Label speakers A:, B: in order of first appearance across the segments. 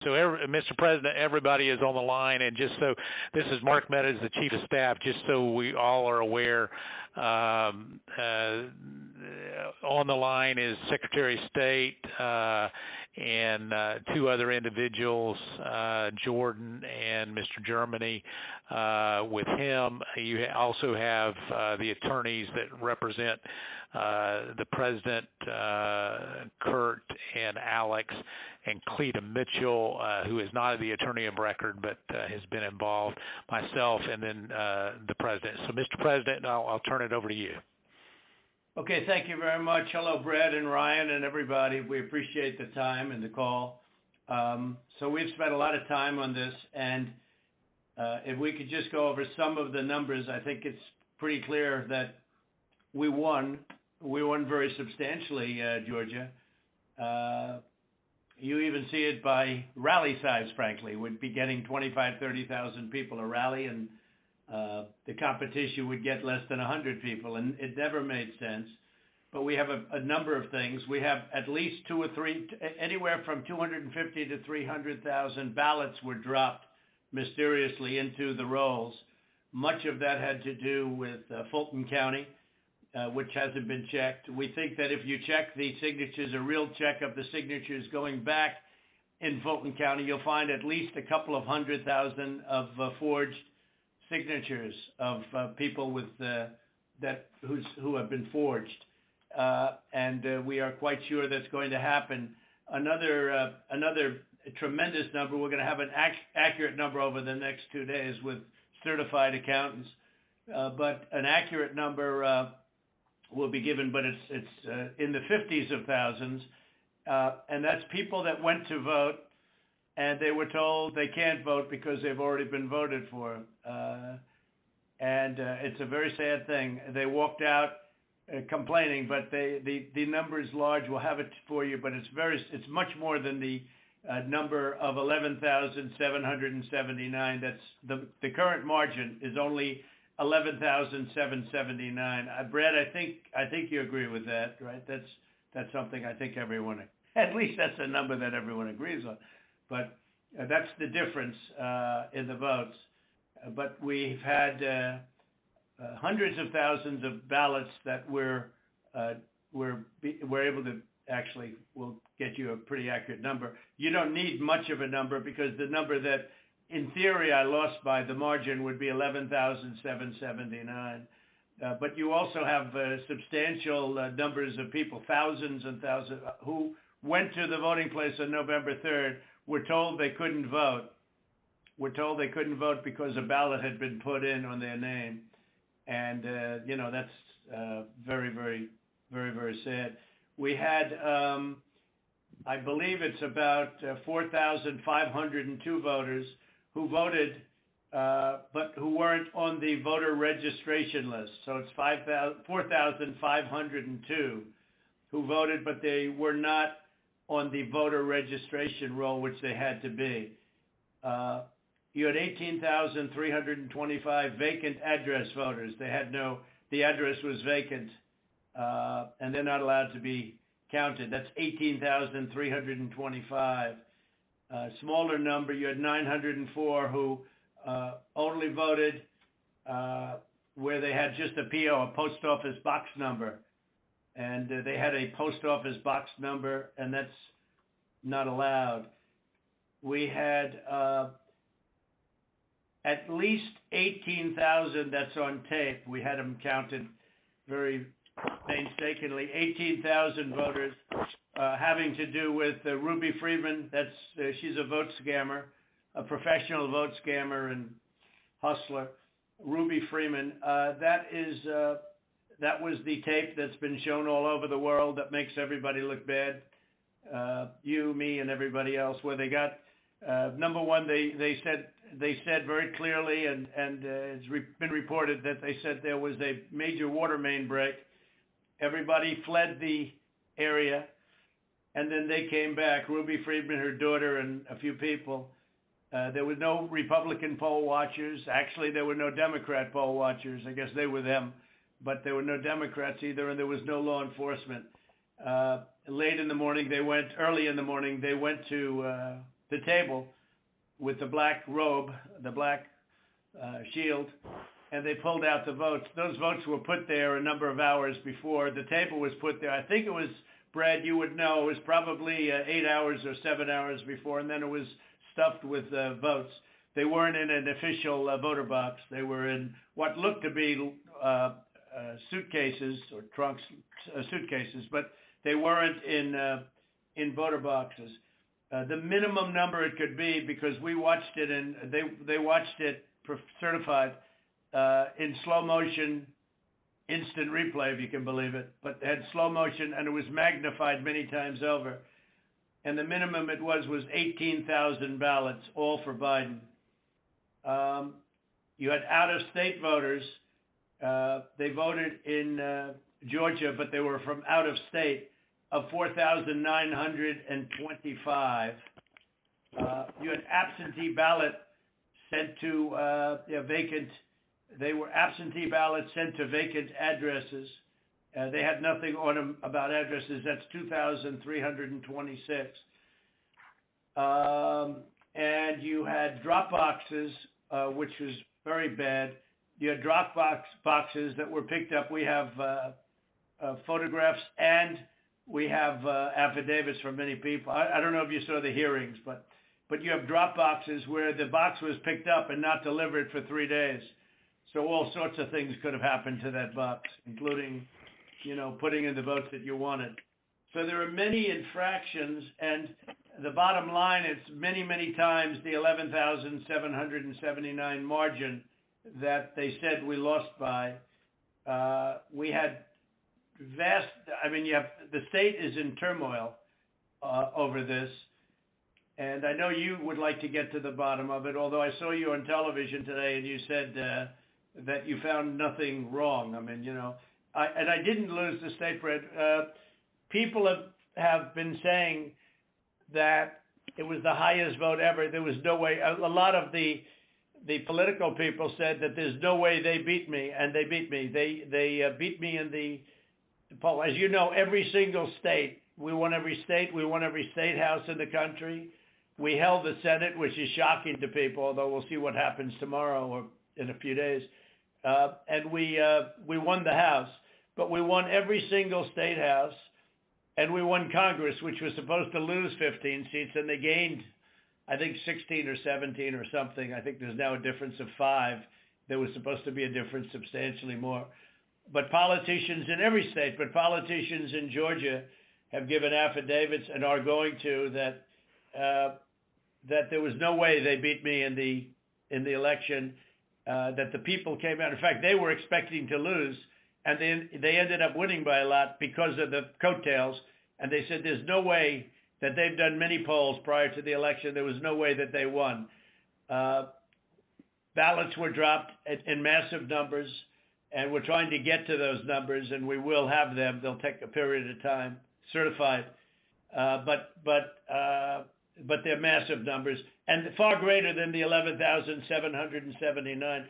A: So, Mr. President, everybody is on the line, and just so this is Mark Meadows, the Chief of Staff. Just so we all are aware, on the line is Secretary of State and two other individuals, Jordan and Mr. Germany. With him, you also have the attorneys that represent the President, Kurt and Alex, and Cleta Mitchell, who is not the attorney of record but has been involved, myself, and then the President. So, Mr. President, I'll turn it over to you.
B: Okay, thank you very much. Hello, Brad and Ryan and everybody. We appreciate the time and the call. So we've spent a lot of time on this, and if we could just go over some of the numbers, I think it's pretty clear that we won. We won very substantially, Georgia. You even see it by rally size, frankly. We'd be getting 25,000, 30,000 people a rally, and the competition would get less than 100 people, and it never made sense. But we have a number of things. We have at least two or three, anywhere from 250 to 300,000 ballots were dropped mysteriously into the rolls. Much of that had to do with Fulton County, which hasn't been checked. We think that if you check the signatures, a real check of the signatures going back in Fulton County, you'll find at least a couple of 100,000 of forged signatures of people with who have been forged, and we are quite sure that's going to happen. Another tremendous number. We're going to have an accurate number over the next 2 days with certified accountants, but an accurate number will be given, but it's in the 50s of thousands, and that's people that went to vote and they were told they can't vote because they've already been voted for. And it's a very sad thing. They walked out complaining, but the number is large. We'll have it for you, but it's much more than the number of 11,779. That's the current margin is only 11,779. Brad, I think you agree with that, right? That's something I think everyone, at least that's a number that everyone agrees on. But that's the difference in the votes. But we've had hundreds of thousands of ballots that we're able to actually. We'll get you a pretty accurate number. You don't need much of a number because the number that, in theory, I lost by the margin would be 11,779. But you also have substantial numbers of people, thousands and thousands, who went to the voting place on November 3rd. Were told they couldn't vote. Were told they couldn't vote because a ballot had been put in on their name, and that's very, very, very, very sad. We had, I believe it's about 4,502 voters who voted, but who weren't on the voter registration list. So it's 4,502 who voted, but they were not on the voter registration roll, which they had to be. You had 18,325 vacant address voters. They had the address was vacant, and they're not allowed to be counted. That's 18,325. Smaller number, you had 904 who only voted where they had just a PO, a post office box number. And they had a post office box number, and that's not allowed. We had at least 18,000, that's on tape. We had them counted very painstakingly. 18,000 voters having to do with Ruby Freeman. She's a vote scammer, a professional vote scammer and hustler. Ruby Freeman. That was the tape that's been shown all over the world that makes everybody look bad. You, me, and everybody else. Where they got number one, they said very clearly, and it's been reported that they said there was a major water main break. Everybody fled the area, and then they came back. Ruby Freeman, her daughter, and a few people. There were no Republican poll watchers. Actually, there were no Democrat poll watchers. I guess they were them. But there were no Democrats either, and there was no law enforcement. Early in the morning, they went to the table with the black robe, the black shield, and they pulled out the votes. Those votes were put there a number of hours before. The table was put there. I think it was, Brad, you would know, it was probably 8 hours or 7 hours before, and then it was stuffed with votes. They weren't in an official voter box. They were in what looked to be suitcases or trunks, suitcases, but they weren't in voter boxes. The minimum number it could be, because we watched it and they watched it certified in slow motion, instant replay, if you can believe it, but it had slow motion and it was magnified many times over. And the minimum it was 18,000 ballots, all for Biden. You had out-of-state voters. They voted in Georgia, but they were from out of state, of 4,925. You had absentee ballot sent to vacant. They were absentee ballots sent to vacant addresses. They had nothing on them about addresses. That's 2,326. And you had drop boxes, which was very bad. You had drop boxes that were picked up. We have photographs and we have affidavits from many people. I don't know if you saw the hearings, but you have drop boxes where the box was picked up and not delivered for 3 days. So all sorts of things could have happened to that box, including, putting in the votes that you wanted. So there are many infractions, and the bottom line, it's many, many times the 11,779 margin that they said we lost by. We had the state is in turmoil over this, and I know you would like to get to the bottom of it, although I saw you on television today and you said that you found nothing wrong. I didn't lose the state, Brad. People have been saying that it was the highest vote ever. There was no way. A lot of the political people said that there's no way they beat me, and they beat me. They beat me in the poll. As you know, every single state, we won every state. We won every state house in the country. We held the Senate, which is shocking to people, although we'll see what happens tomorrow or in a few days. And we won the House, but we won every single state house, and we won Congress, which was supposed to lose 15 seats, and they gained, I think, 16 or 17 or something. I think there's now a difference of 5. There was supposed to be a difference substantially more. But politicians in every state, but politicians in Georgia have given affidavits and are going to that there was no way they beat me in the election, that the people came out. In fact, they were expecting to lose, and they ended up winning by a lot because of the coattails. And they said there's no way that they've done many polls prior to the election. There was no way that they won. Ballots were dropped in massive numbers, and we're trying to get to those numbers, and we will have them. They'll take a period of time, certified, but they're massive numbers and far greater than the 11,779.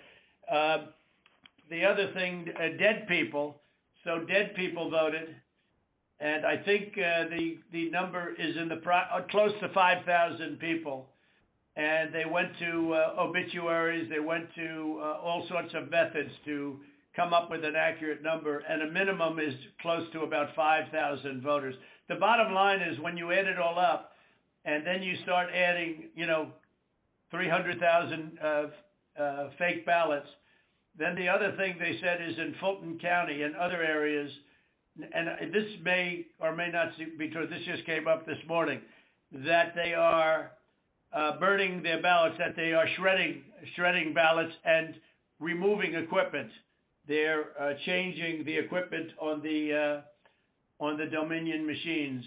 B: The other thing, dead people. So dead people voted, and I think the number is in close to 5,000 people. And they went to obituaries. They went to all sorts of methods to come up with an accurate number, and a minimum is close to about 5,000 voters. The bottom line is when you add it all up, and then you start adding, 300,000 fake ballots, then the other thing they said is in Fulton County and other areas, and this may or may not be true, this just came up this morning, that they are burning their ballots, that they are shredding ballots and removing equipment. They're changing the equipment on the Dominion machines,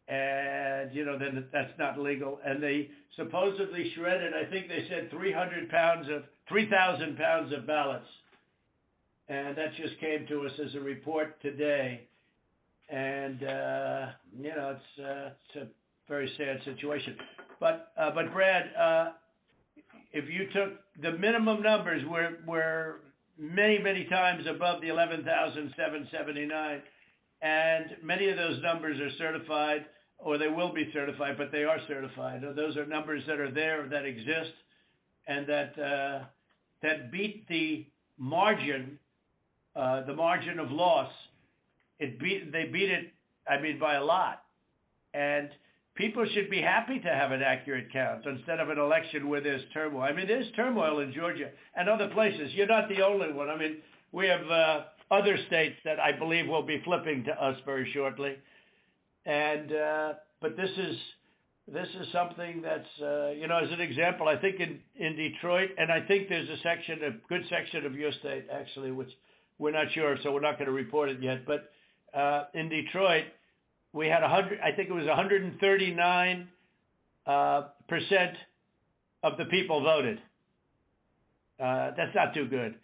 B: and then that's not legal. And they supposedly shredded, I think they said 3,000 pounds of ballots, and that just came to us as a report today. And it's a very sad situation. But Brad, if you took the minimum numbers were many, many times above the 11,779, and many of those numbers are certified. or they will be certified, but they are certified. Those are numbers that are there, that exist, and that beat the margin of loss. They beat it, I mean, by a lot. And people should be happy to have an accurate count instead of an election where there's turmoil. I mean, there's turmoil in Georgia and other places. You're not the only one. I mean, we have other states that I believe will be flipping to us very shortly. And but this is something that's as an example, I think in Detroit, and I think there's a good section of your state actually, which we're not sure, so we're not going to report it yet. But in Detroit, we had 139% of the people voted. That's not too good.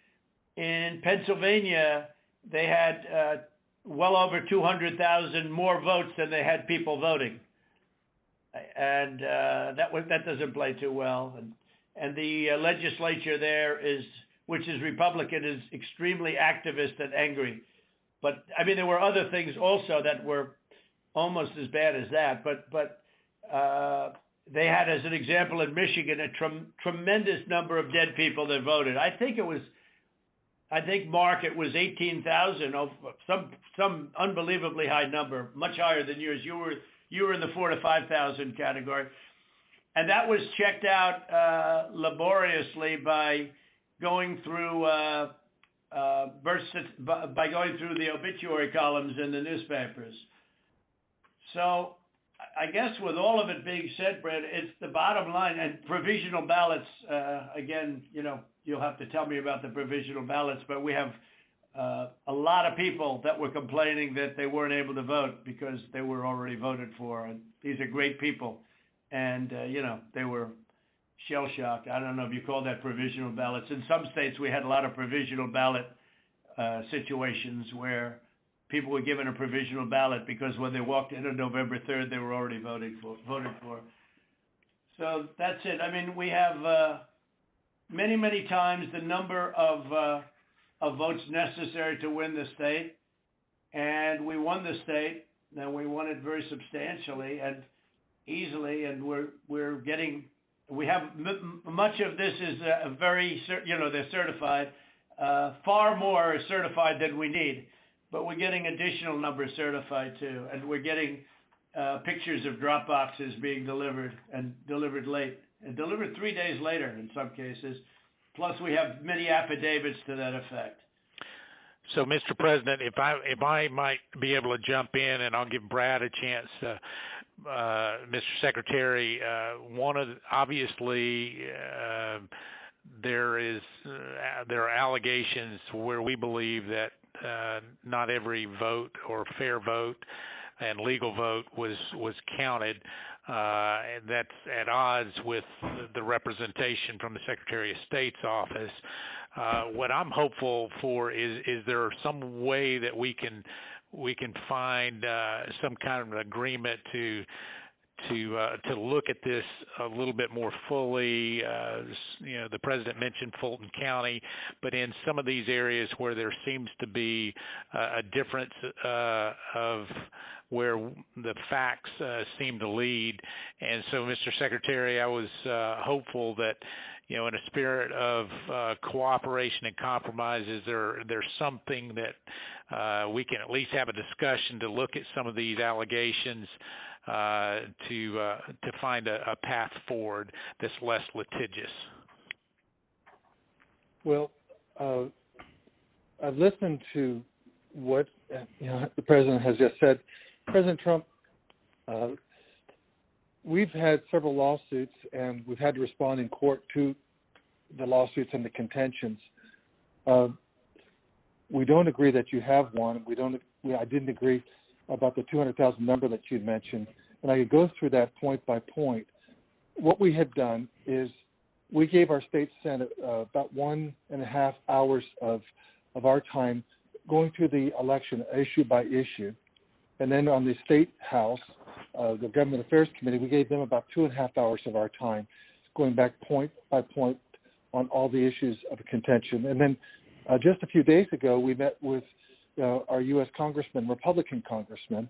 B: In Pennsylvania, they had well over 200,000 more votes than they had people voting, and that doesn't play too well. And the legislature there which is Republican, is extremely activist and angry. But I mean, there were other things also that were almost as bad as that. But they had, as an example, in Michigan, a tremendous number of dead people that voted. I think, Mark, it was 18,000, some unbelievably high number, much higher than yours. You were in the 4,000 to 5,000 category, and that was checked out laboriously by going through the obituary columns in the newspapers. So I guess with all of it being said, Brad, it's the bottom line. And provisional ballots, again, you'll have to tell me about the provisional ballots, but we have a lot of people that were complaining that they weren't able to vote because they were already voted for. And these are great people. And, they were shell-shocked. I don't know if you call that provisional ballots. In some states, we had a lot of provisional ballot situations where people were given a provisional ballot because when they walked in on November 3rd, they were already voted for. So that's it. I mean, we have many, many times the number of votes necessary to win the state, and we won the state, and we won it very substantially and easily, and we have much of this is they're certified. Far more is certified than we need, but we're getting additional numbers certified too, and we're getting pictures of drop boxes being delivered and delivered late and delivered 3 days later in some cases. Plus, we have many affidavits to that effect.
A: So, Mr. President, if I might be able to jump in, and I'll give Brad a chance. Mr. Secretary, obviously there are allegations where we believe that not every vote or fair vote and legal vote was counted, and that's at odds with the representation from the Secretary of State's office. What I'm hopeful for is there some way that we can find some kind of an agreement to look at this a little bit more fully. The president mentioned Fulton County, but in some of these areas where there seems to be a difference of where the facts seem to lead. And so, Mr. Secretary, I was hopeful that, in a spirit of cooperation and compromises, there's something that we can at least have a discussion to look at some of these allegations to find a path forward that's less litigious.
C: Well, I've listened to what the president has just said. President Trump, we've had several lawsuits, and we've had to respond in court to the lawsuits and the contentions. We don't agree that you have one. I didn't agree about the 200,000 number that you mentioned, and I could go through that point by point. What we had done is we gave our state senate about 1.5 hours of our time going through the election issue by issue, and then on the state house, the Government Affairs Committee, we gave them about 2.5 hours of our time, going back point by point on all the issues of contention. And then just a few days ago, we met with our U.S. congressman, Republican congressman,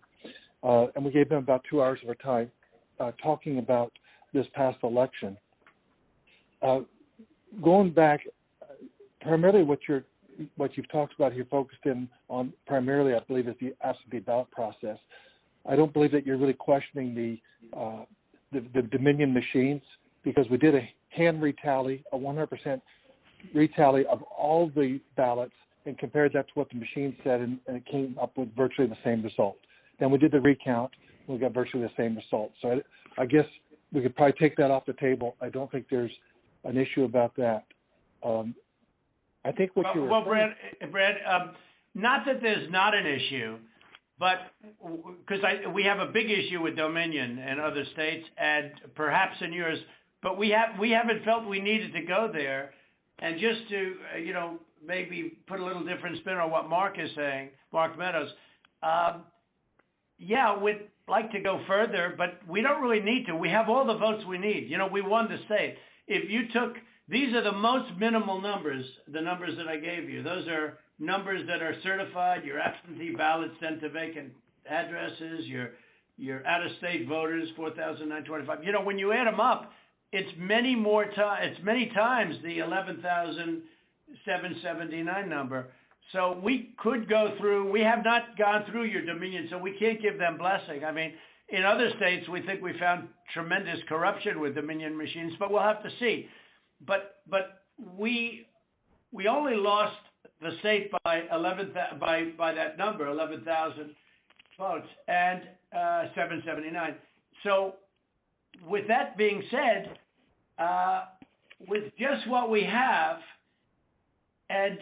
C: and we gave them about 2 hours of our time talking about this past election. Going back, primarily what you've talked about here, focused in on primarily, I believe, is the absentee ballot process. I don't believe that you're really questioning the Dominion machines, because we did a hand retally, a 100% retally of all the ballots, and compared that to what the machine said, and it came up with virtually the same result. Then we did the recount, and we got virtually the same result. So I guess we could probably take that off the table. I don't think there's an issue about that. I think what you were
B: saying... Well, Brad, not that there's not an issue, but because we have a big issue with Dominion and other states, and perhaps in yours, but we haven't felt we needed to go there. And just to maybe put a little different spin on what Mark is saying, Mark Meadows, we'd like to go further, but we don't really need to. We have all the votes we need. We won the state. If you took, these are the most minimal numbers, the numbers that I gave you. Those are numbers that are certified, your absentee ballots sent to vacant addresses, your out-of-state voters, 4,925. When you add them up, it's many times the 11,779 number. So we could go through. We have not gone through your Dominion, so we can't give them blessing. I mean, in other states, we think we found tremendous corruption with Dominion machines, but we'll have to see. But we only lost the state by that number, 11,000 votes, and 779. So with that being said, with just what we have, and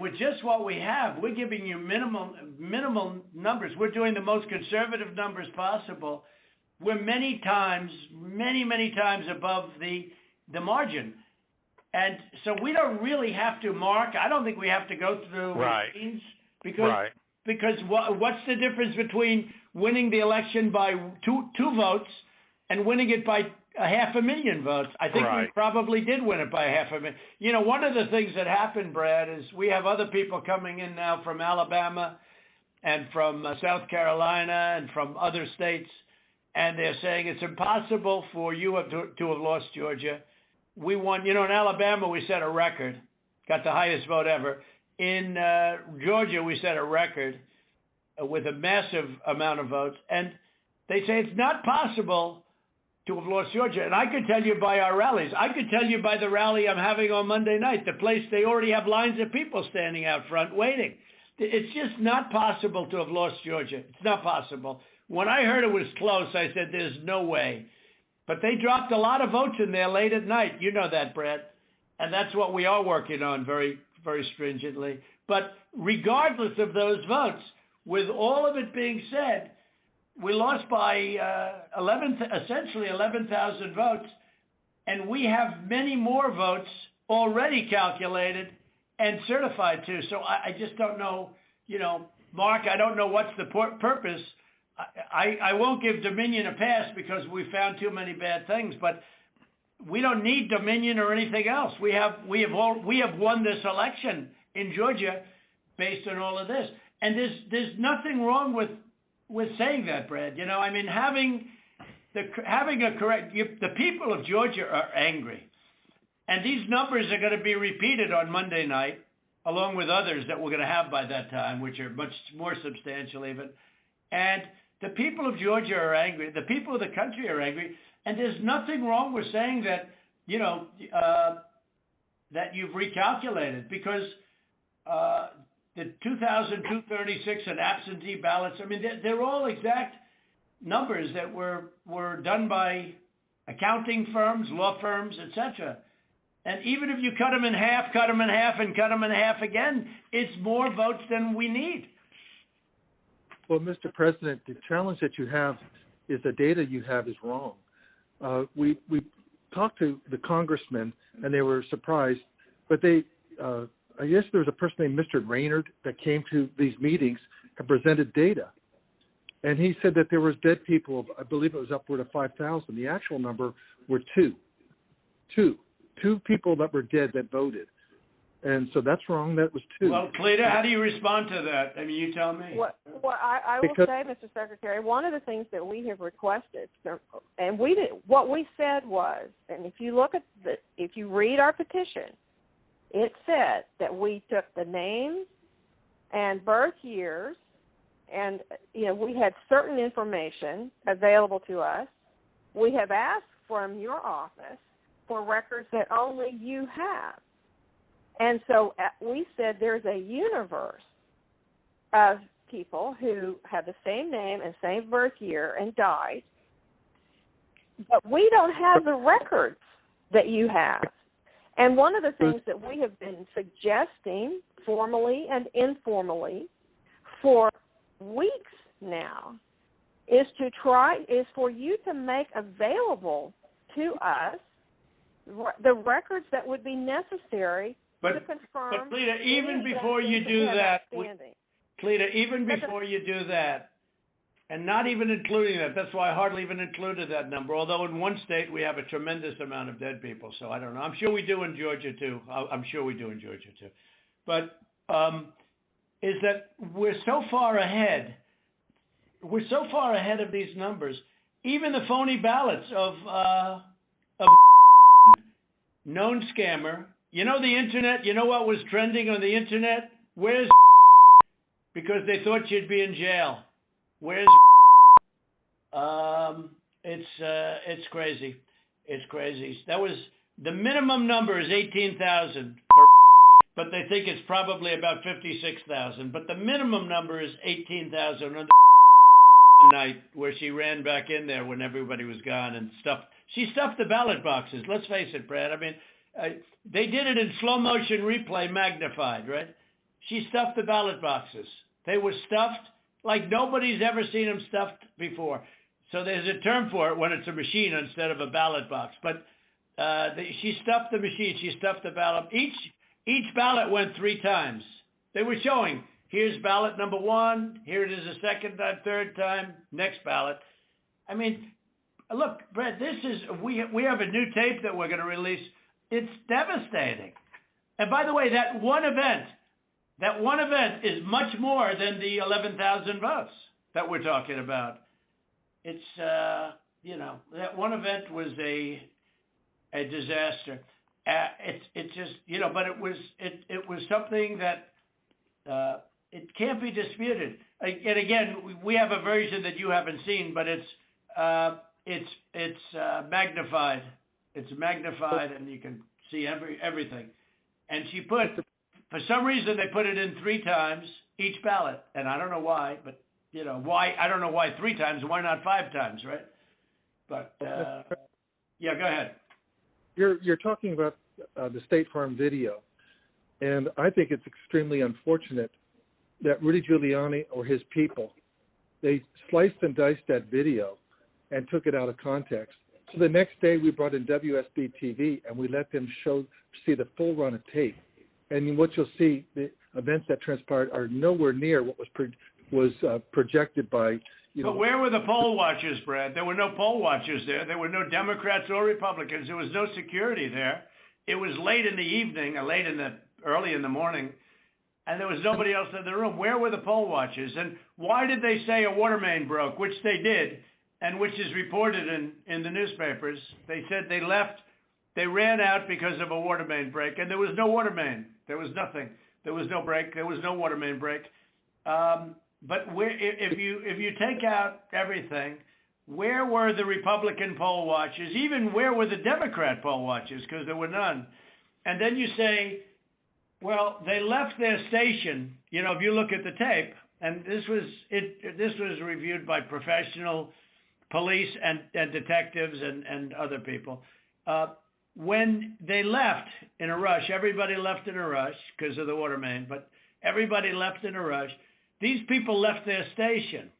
B: with just what we have, we're giving you minimal numbers. We're doing the most conservative numbers possible. We're many times above the margin, and so we don't really have to, Mark. I don't think we have to go through machines because what's the difference between winning the election by two votes and winning it by 500,000 votes? I think we probably did win it by 500,000. One of the things that happened, Brad, is we have other people coming in now from Alabama and from South Carolina and from other states, and they're saying it's impossible for you to have lost Georgia. We won, in Alabama we set a record, got the highest vote ever. In Georgia we set a record with a massive amount of votes, and they say it's not possible to have lost Georgia. And I could tell you by our rallies. I could tell you by the rally I'm having on Monday night, the place, they already have lines of people standing out front waiting. It's just not possible to have lost Georgia. It's not possible. When I heard it was close, I said, there's no way. But they dropped a lot of votes in there late at night. You know that, Brad. And that's what we are working on very, very stringently. But regardless of those votes, with all of it being said, we lost by essentially 11,000 votes, and we have many more votes already calculated and certified too. So I just don't know, Mark, I don't know what's the purpose. I won't give Dominion a pass because we found too many bad things, but we don't need Dominion or anything else. We have won this election in Georgia based on all of this, and there's nothing wrong with saying that, Brad. I mean, having a correct. The people of Georgia are angry, and these numbers are going to be repeated on Monday night, along with others that we're going to have by that time, which are much more substantial even. And the people of Georgia are angry. The people of the country are angry, and there's nothing wrong with saying that. That you've recalculated, because the 2,236 and absentee ballots, I mean, they're all exact numbers that were done by accounting firms, law firms, etc. And even if you cut them in half, and cut them in half again, it's more votes than we need.
C: Well, Mr. President, the challenge that you have is the data you have is wrong. We talked to the congressmen, and they were surprised, but I guess there was a person named Mr. Raynard that came to these meetings and presented data. And he said that there was dead people, I believe it was upward of 5,000. The actual number were two people that were dead that voted. And so that's wrong. That was 2.
B: Well, Cleta, how do you respond to that? I mean, you tell me.
D: Well, I will say, Mr. Secretary, one of the things that we have requested, and what we said was, and if you read our petition, it said that we took the names and birth years, and we had certain information available to us. We have asked from your office for records that only you have. And so we said there's a universe of people who have the same name and same birth year and died, but we don't have the records that you have. And one of the things that we have been suggesting formally and informally for weeks now is for you to make available to us the records that would be necessary to confirm.
B: But Cleta, even before you do that, Cleta, even before you do that, and not even including that, that's why I hardly even included that number, although in one state we have a tremendous amount of dead people, so I don't know. I'm sure we do in Georgia too. But is that we're so far ahead of these numbers, even the phony ballots of known scammer. You know the internet, you know what was trending on the internet? Where's because they thought you'd be in jail. Where's it's crazy. It's crazy. That was the minimum number is 18,000 for but they think it's probably about 56,000. But the minimum number is 18,000 on the night where she ran back in there when everybody was gone and stuffed. She stuffed the ballot boxes. Let's face it, Brad. I mean, they did it in slow motion replay magnified, right? She stuffed the ballot boxes. They were stuffed like nobody's ever seen them stuffed before. So there's a term for it when it's a machine instead of a ballot box. But she stuffed the machine. She stuffed the ballot. Each ballot went 3 times. They were showing, here's ballot number 1. Here it is a second time, third time, next ballot. I mean, look, Brett, we have a new tape that we're going to release. It's devastating. And by the way, that one event is much more than the 11,000 votes that we're talking about. It's, that one event was a disaster. It's just, but it was something that it can't be disputed. And again, we have a version that you haven't seen, but it's magnified. It's magnified, and you can see everything. And she put, for some reason, they put it in 3 times each ballot, and I don't know why, but why? I don't know why 3 times. Why not 5 times, right? But yeah, go ahead.
C: You're talking about the State Farm video, and I think it's extremely unfortunate that Rudy Giuliani or his people, they sliced and diced that video and took it out of context. So the next day we brought in WSB TV and we let them see the full run of tape. And what you'll see, the events that transpired are nowhere near what was projected by,
B: But where were the poll watchers, Brad? There were no poll watchers there. There were no Democrats or Republicans. There was no security there. It was late in the evening, early in the morning, and there was nobody else in the room. Where were the poll watchers? And why did they say a water main broke, which they did, and which is reported in the newspapers? They said they left. They ran out because of a water main break, and there was no water main. There was nothing. There was no break. There was no water main break. But if you take out everything, where were the Republican poll watchers? Even where were the Democrat poll watchers? Because there were none. And then you say, well, they left their station. If you look at the tape, and this was reviewed by professional police and detectives and other people. When they left in a rush, everybody left in a rush because of the water main, but everybody left in a rush. These people left their station.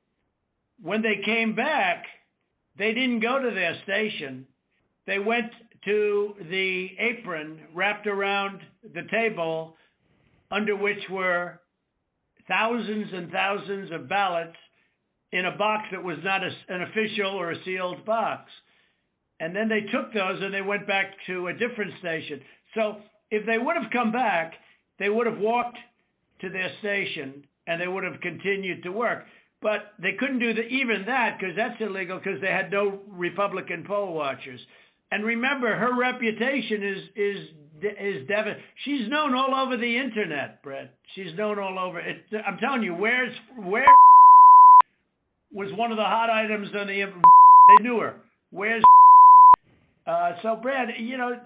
B: When they came back, they didn't go to their station. They went to the apron wrapped around the table under which were thousands and thousands of ballots in a box that was not an official or a sealed box. And then they took those and they went back to a different station. So if they would have come back, they would have walked to their station and they would have continued to work. But they couldn't do even that because that's illegal because they had no Republican poll watchers. And remember, her reputation is devastating. She's known all over the internet, Brett. She's known all over. I'm telling you, where was one of the hot items on the. They knew her. Where's so Brad? You know,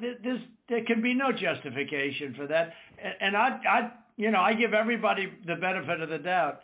B: there can be no justification for that. And I give everybody the benefit of the doubt.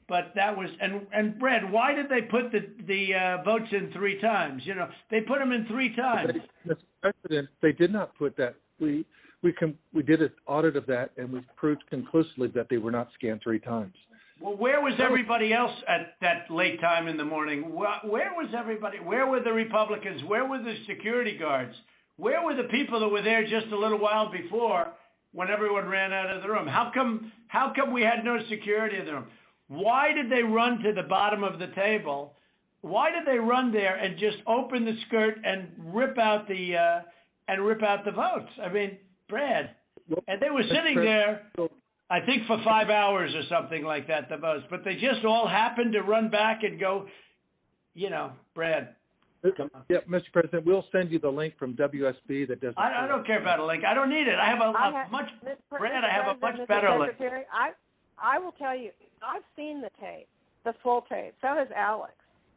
B: But that was and Brad, why did they put the votes in 3 times? You know, they put them in 3 times.
C: Mr. President, they did not put that. We did an audit of that, and we proved conclusively that they were not scanned 3 times.
B: Well, where was everybody else at that late time in the morning? Where was everybody? Where were the Republicans? Where were the security guards? Where were the people that were there just a little while before when everyone ran out of the room? How come we had no security in the room? Why did they run to the bottom of the table? Why did they run there and just open the skirt and rip out the votes? I mean, Brad, and they were sitting there, I think for 5 hours or something like that, the most. But they just all happened to run back and go, you know, Brad. Come on.
C: Yeah, Mr. President, we'll send you the link from WSB that does.
B: I don't care about a link. I don't need it. I have a much better link.
D: I will tell you, I've seen the tape, the full tape. So has Alex.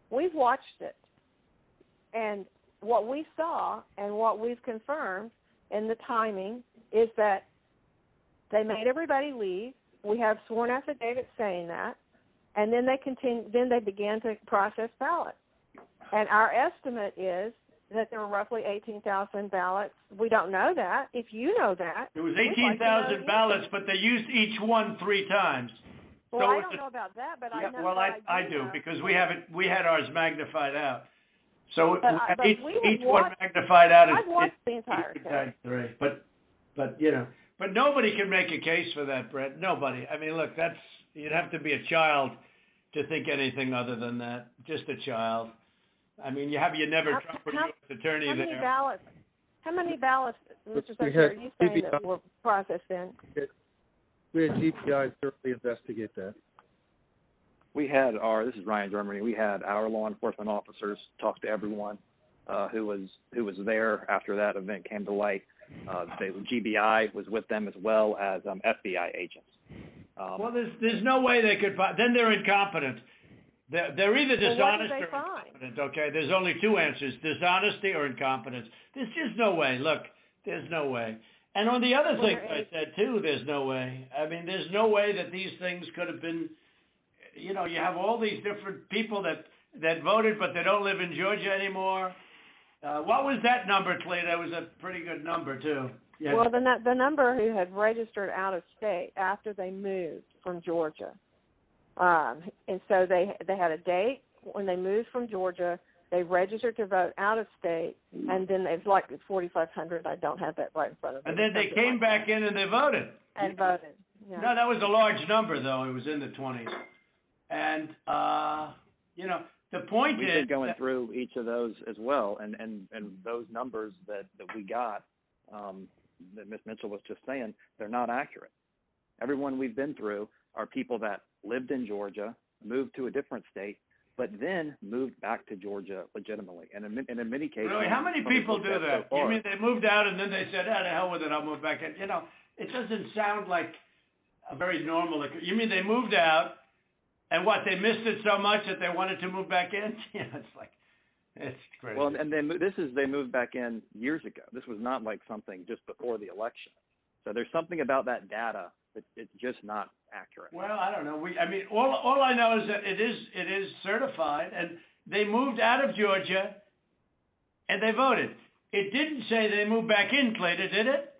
D: We've watched it. And what we saw and what we've confirmed in the timing is that they made everybody leave. We have sworn affidavits saying that. And then they began to process ballots. And our estimate is that there were roughly 18,000 ballots. We don't know that. If you know that.
B: There was 18,000 ballots, but they used each one 3 times.
D: Well, I don't know about that, but I know.
B: Well, I do because we had ours magnified out. So each one magnified out is.
D: I've watched the entire
B: thing. But nobody can make a case for that, Brett. Nobody. I mean, look, you'd have to be a child to think anything other than that. Just a child. I mean, you never Trump or U.S. attorney there.
D: How many ballots, Mr. Secretary, are you saying that were processed in?
C: We had GPI thoroughly investigate that.
E: This is Ryan Germany. We had our law enforcement officers talk to everyone who was there after that event came to light. The GBI was with them as well as FBI agents.
B: Well, there's no way they could. Then they're incompetent. They're either dishonest or incompetent, okay? There's only 2 answers, dishonesty or incompetence. There's just no way. Look, there's no way. And on the other thing I said, too, there's no way. I mean, there's no way that these things could have been, you know, you have all these different people that voted, but they don't live in Georgia anymore. What was that number, Clay? That was a pretty good number, too. Yeah.
D: Well, the number who had registered out of state after they moved from Georgia. And so they had a date when they moved from Georgia. They registered to vote out of state, and then it's like 4,500. I don't have that right in front of me.
B: And then they came back in and they voted.
D: And voted. Yeah.
B: No, that was a large number, though. It was in the 20s. And, you know, the point
E: We've been going through each of those as well, and those numbers that we got, that Ms. Mitchell was just saying, they're not accurate. Everyone we've been through are people that lived in Georgia, moved to a different state, but then moved back to Georgia legitimately. And in many cases...
B: Really? How many people do that? You mean they moved out and then they said, to hell with it, I'll move back in? You know, it doesn't sound like a very normal... You mean they moved out, and what, they missed it so much that they wanted to move back in? Yeah, it's like... It's crazy.
E: Well, and they moved back in years ago. This was not like something just before the election. So there's something about that data that it's just not accurate.
B: Well, I don't know. All I know is that it is certified, and they moved out of Georgia, and they voted. It didn't say they moved back in, Clayton, did it?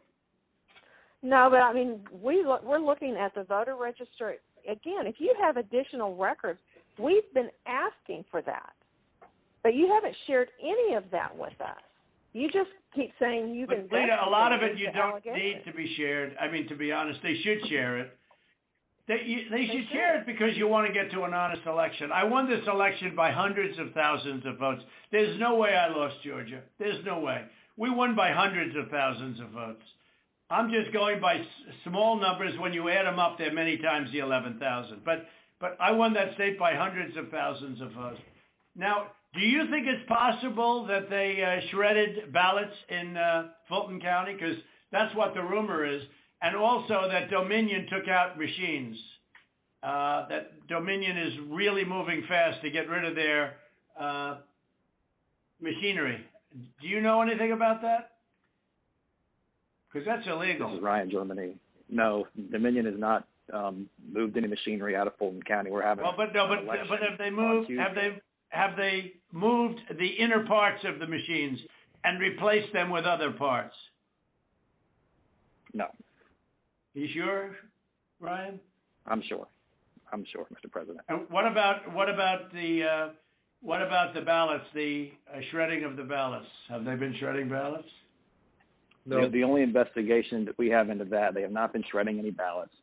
D: No, but I mean, we're looking at the voter registry again. If you have additional records, we've been asking for that, but you haven't shared any of that with us. You just keep saying you've been.
B: But Lita, a lot of it you don't need to be shared. I mean, to be honest, they should share it. They should share it because you want to get to an honest election. I won this election by hundreds of thousands of votes. There's no way I lost Georgia. There's no way. We won by hundreds of thousands of votes. I'm just going by small numbers. When you add them up, they're many times the 11,000. But I won that state by hundreds of thousands of votes. Now, do you think it's possible that they shredded ballots in Fulton County? Because that's what the rumor is. And also that Dominion took out machines. That Dominion is really moving fast to get rid of their machinery. Do you know anything about that? Because that's illegal.
E: This is Ryan, Germany. No, Dominion has not moved any machinery out of Fulton County. We're having
B: but have they moved? Have they moved the inner parts of the machines and replaced them with other parts?
E: No.
B: You sure, Ryan?
E: I'm sure, Mr. President.
B: And what about the ballots? The shredding of the ballots. Have they been shredding ballots?
E: No. The only investigation that we have into that, they have not been shredding any ballots.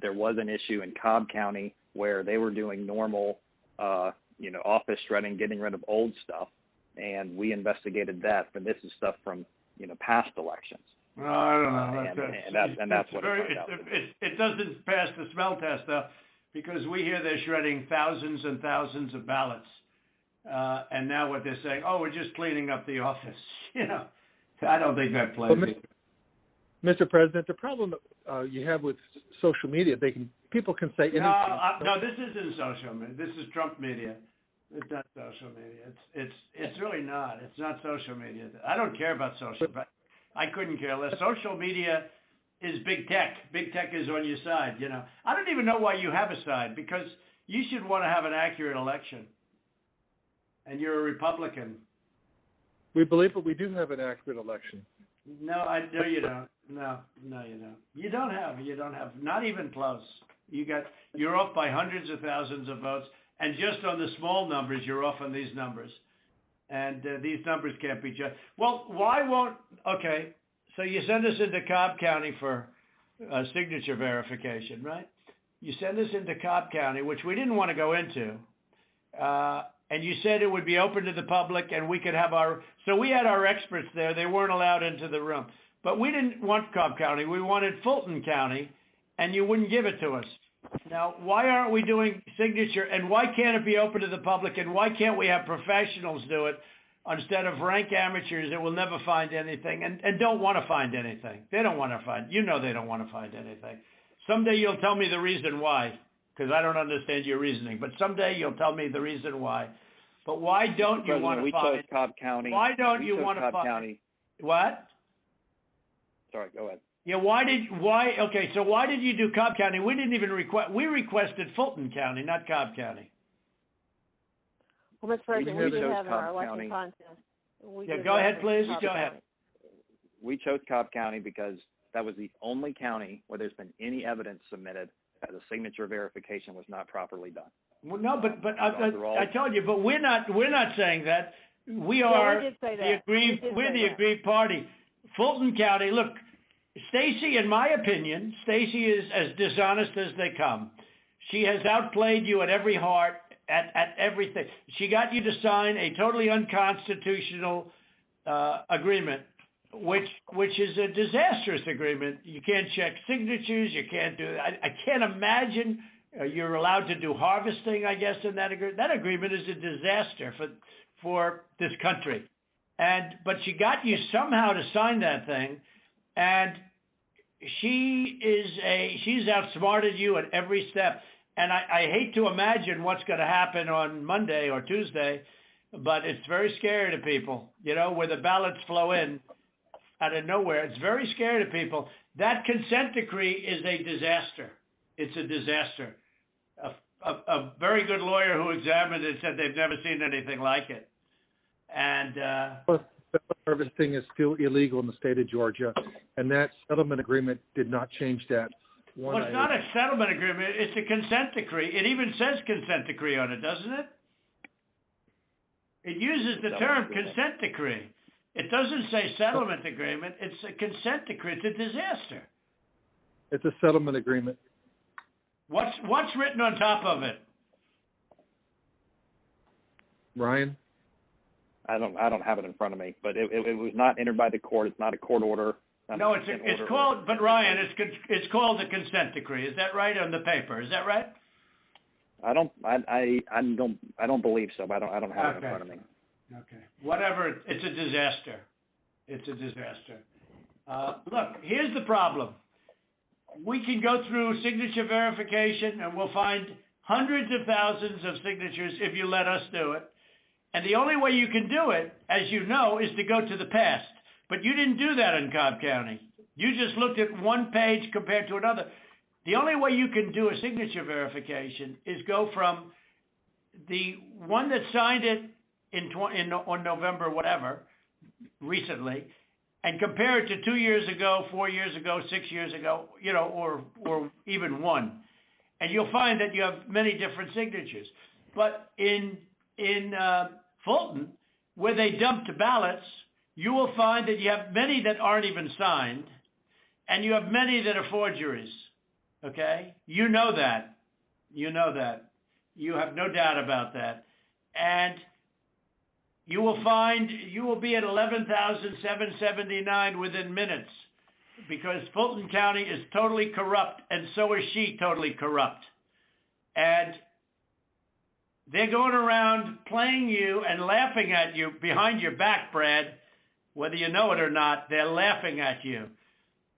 E: There was an issue in Cobb County where they were doing normal, office shredding, getting rid of old stuff, and we investigated that. But this is stuff from, past elections.
B: No, I don't know.
E: That's what
B: it doesn't pass the smell test, though, because we hear they're shredding thousands and thousands of ballots, and now what they're saying, we're just cleaning up the office. I don't think that plays.
C: Mr. President, the problem you have with social media, people can say anything.
B: No, this isn't social media. This is Trump media. It's not social media. It's really not. It's not social media. I don't care about social, but I couldn't care less. Social media is big tech. Big tech is on your side. I don't even know why you have a side, because you should want to have an accurate election, and you're a Republican.
C: We believe that we do have an accurate election.
B: No, you don't. No, you don't. You don't have. Not even close. You're off by hundreds of thousands of votes, and just on the small numbers, you're off on these numbers, and these numbers can't be judged. Well, why won't? Okay, so you send us into Cobb County for signature verification, right? You send us into Cobb County, which we didn't want to go into. And you said it would be open to the public, and we could have so we had our experts there. They weren't allowed into the room. But we didn't want Cobb County. We wanted Fulton County, and you wouldn't give it to us. Now, why aren't we doing signature, and why can't it be open to the public, and why can't we have professionals do it instead of rank amateurs that will never find anything and don't want to find anything? They don't want to find. They don't want to find anything. Someday you'll tell me the reason why, because I don't understand your reasoning. But someday you'll tell me the reason why. But why don't you want to find?
E: We chose Cobb County.
B: Why don't you want to find? What?
E: Sorry, go ahead.
B: Yeah, okay, so why did you do Cobb County? We didn't even we requested Fulton County, not Cobb County.
D: Well, Mr. President, we do have our election contest.
B: Go ahead, please. Go ahead.
E: We chose Cobb County because that was the only county where there's been any evidence submitted that the signature verification was not properly done.
B: Well, no, but I told you, but we're not saying that. We are we're the aggrieved party. Fulton County, look, Stacy, in my opinion, Stacy is as dishonest as they come. She has outplayed you at every heart, at everything. She got you to sign a totally unconstitutional agreement, which is a disastrous agreement. You can't check signatures. You can't do that. I can't imagine you're allowed to do harvesting, I guess, in that agreement. That agreement is a disaster for this country. But she got you somehow to sign that thing, and she's outsmarted you at every step. And I hate to imagine what's going to happen on Monday or Tuesday, but it's very scary to people, where the ballots flow in out of nowhere. It's very scary to people. That consent decree is a disaster. It's a disaster. A very good lawyer who examined it said they've never seen anything like it. And
C: harvesting is still illegal in the state of Georgia, and that settlement agreement did not change that.
B: Well, it's not a settlement agreement. It's a consent decree. It even says consent decree on it, doesn't it? It uses the term consent decree. It doesn't say settlement agreement. It's a consent decree. It's a disaster.
C: It's a settlement agreement.
B: What's written on top of it?
C: Ryan?
E: I don't have it in front of me, but it was not entered by the court. It's not a court order.
B: No, it's called, but Ryan, it's called the consent decree. Is that right on the paper? Is that right?
E: I don't believe so. But I don't have it in front of me.
B: Okay. Whatever. It's a disaster. It's a disaster. Look, here's the problem. We can go through signature verification, and we'll find hundreds of thousands of signatures if you let us do it. And the only way you can do it, as you know, is to go to the past. But you didn't do that in Cobb County. You just looked at one page compared to another. The only way you can do a signature verification is go from the one that signed it on November, whatever, recently, and compare it to 2 years ago, 4 years ago, 6 years ago, or even one. And you'll find that you have many different signatures. But in Fulton, where they dumped ballots, you will find that you have many that aren't even signed, and you have many that are forgeries. Okay? You know that. You know that. You have no doubt about that. And you will be at 11,779 within minutes, because Fulton County is totally corrupt, and so is she totally corrupt. And they're going around playing you and laughing at you behind your back, Brad. Whether you know it or not, they're laughing at you.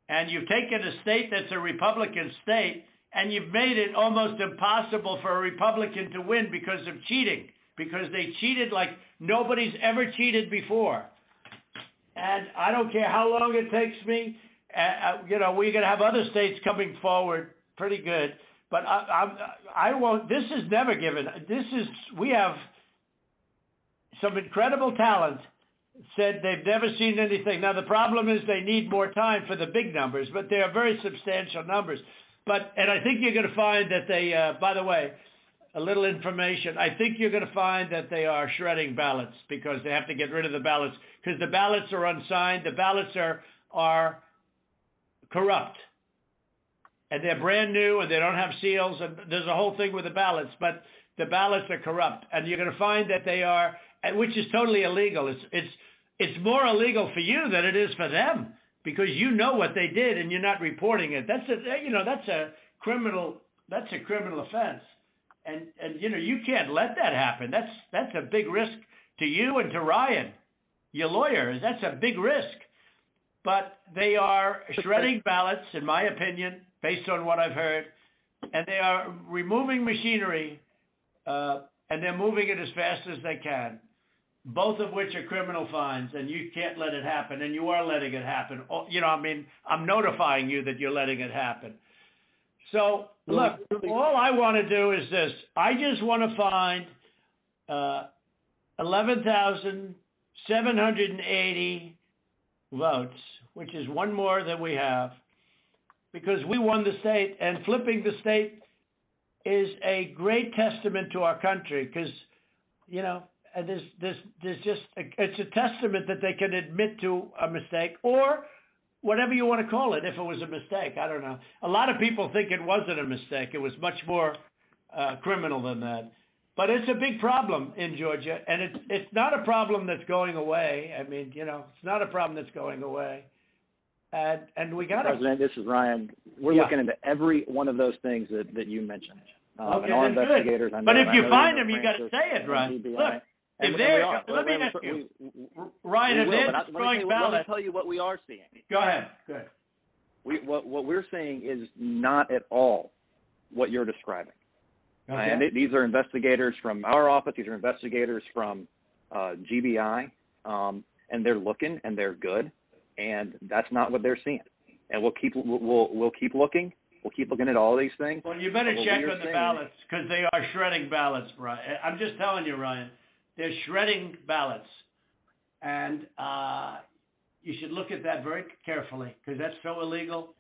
B: And you've taken a state that's a Republican state, and you've made it almost impossible for a Republican to win because of cheating, because they cheated like nobody's ever cheated before. And I don't care how long it takes me. We're going to have other states coming forward pretty good. But I won't. This is never given. We have some incredible talent. Said they've never seen anything. Now the problem is they need more time for the big numbers, but they are very substantial numbers. And I think you're going to find that they. By the way, a little information. I think you're going to find that they are shredding ballots because they have to get rid of the ballots because the ballots are unsigned. The ballots are corrupt. And they're brand new, and they don't have seals, and there's a whole thing with the ballots, but the ballots are corrupt. And you're going to find that they are, which is totally illegal. It's more illegal for you than it is for them, because you know what they did and you're not reporting it. That's a criminal offense. And you can't let that happen. That's a big risk to you and to Ryan, your lawyer. That's a big risk. But they are shredding ballots, in my opinion, based on what I've heard, and they are removing machinery, and they're moving it as fast as they can, both of which are criminal fines, and you can't let it happen, and you are letting it happen. I'm notifying you that you're letting it happen. So, look, all I want to do is this. I just want to find 11,780 votes, which is one more than we have, because we won the state, and flipping the state is a great testament to our country, because, it's a testament that they can admit to a mistake, or whatever you want to call it, if it was a mistake. I don't know. A lot of people think it wasn't a mistake. It was much more criminal than that. But it's a big problem in Georgia, and it's not a problem that's going away. I mean, it's not a problem that's going away. And we got to...
E: President, this is Ryan. We're looking into every one of those things that you mentioned.
B: Okay,
E: and our investigators,
B: but if you find them, you got to say it, Ryan. Look, if they're... Let me ask you, Ryan, if they're destroying ballots...
E: Let me tell you what we are seeing.
B: Go ahead.
E: What we're seeing is not at all what you're describing.
B: Okay.
E: And these are investigators from our office. These are investigators from GBI, and they're looking, and they're good, and that's not what they're seeing. And we'll keep looking. We'll keep looking at all these things.
B: Well, you better check on the ballots, because they are shredding ballots, Ryan. I'm just telling you, Ryan, they're shredding ballots, and you should look at that very carefully, because that's so illegal.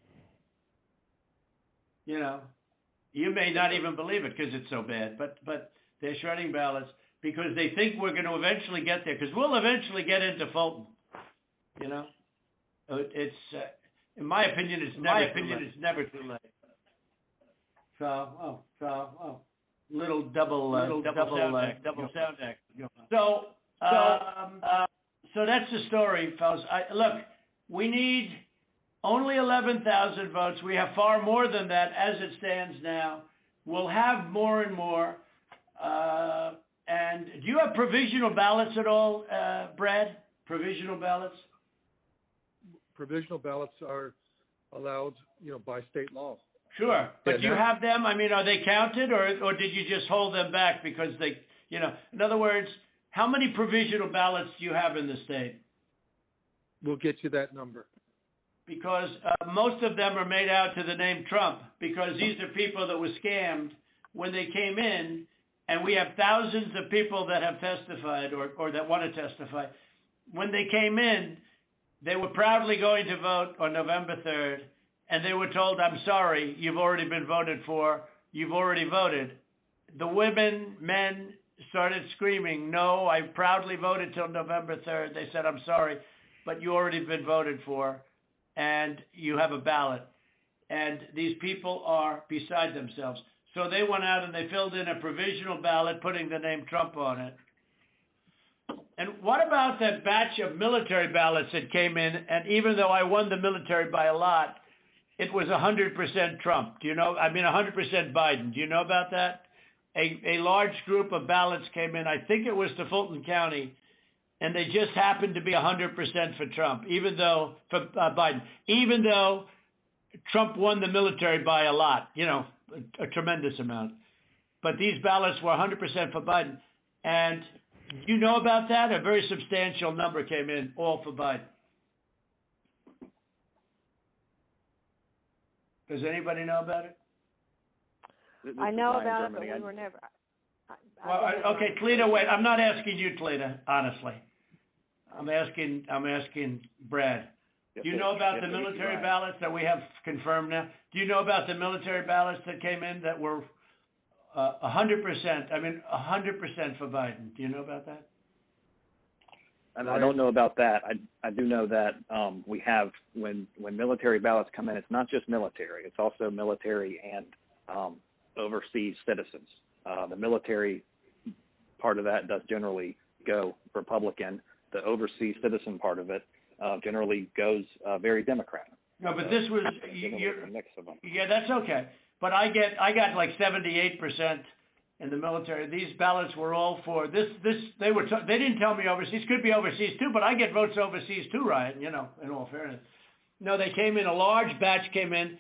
B: You may not even believe it because it's so bad, but they're shredding ballots because they think we're going to eventually get there, because we'll eventually get into Fulton. It's in my opinion, it's never too late. So, little double sound act. So that's the story, fellas. Look, we need Only 11,000 votes. We have far more than that as it stands now. We'll have more and more. And do you have provisional ballots at all, Brad? Provisional ballots?
C: Provisional ballots are allowed, by state law.
B: Sure. But do you
C: Yeah.
B: have them? I mean, are they counted or did you just hold them back because they, in other words, how many provisional ballots do you have in the state?
C: We'll get you that number.
B: Because most of them are made out to the name Trump, because these are people that were scammed when they came in, and we have thousands of people that have testified or that want to testify. When they came in, they were proudly going to vote on November 3rd, and they were told, I'm sorry, you've already been voted for, you've already voted. The women, men started screaming, no, I proudly voted till November 3rd. They said, I'm sorry, but you already been voted for, and you have a ballot. And these people are beside themselves. So they went out and they filled in a provisional ballot, putting the name Trump on it. And what about that batch of military ballots that came in, and even though I won the military by a lot, it was 100% Trump. 100% Biden. Do you know about that? A large group of ballots came in, I think it was to Fulton County, and they just happened to be 100% for Trump, for Biden, even though Trump won the military by a lot, a tremendous amount. But these ballots were 100% for Biden. And you know about that? A very substantial number came in, all for Biden. Does anybody know about it?
D: I know about it, but we were never.
B: Okay, Tlita, wait. I'm not asking you, Tlita, honestly. I'm asking Brad. Do you know about the military ballots that we have confirmed now? Do you know about the military ballots that came in that were 100%? 100% for Biden. Do you know about that?
E: And I don't know about that. I do know that we have when military ballots come in, it's not just military. It's also military and overseas citizens. The military part of that does generally go Republican. The overseas citizen part of it generally goes very Democrat.
B: No, but this was
E: a mix of them.
B: Yeah, that's okay. But I got like 78% in the military. These ballots were all for this. They didn't tell me overseas. Could be overseas too, but I get votes overseas too, Ryan. In all fairness. No, they came in. A large batch came in,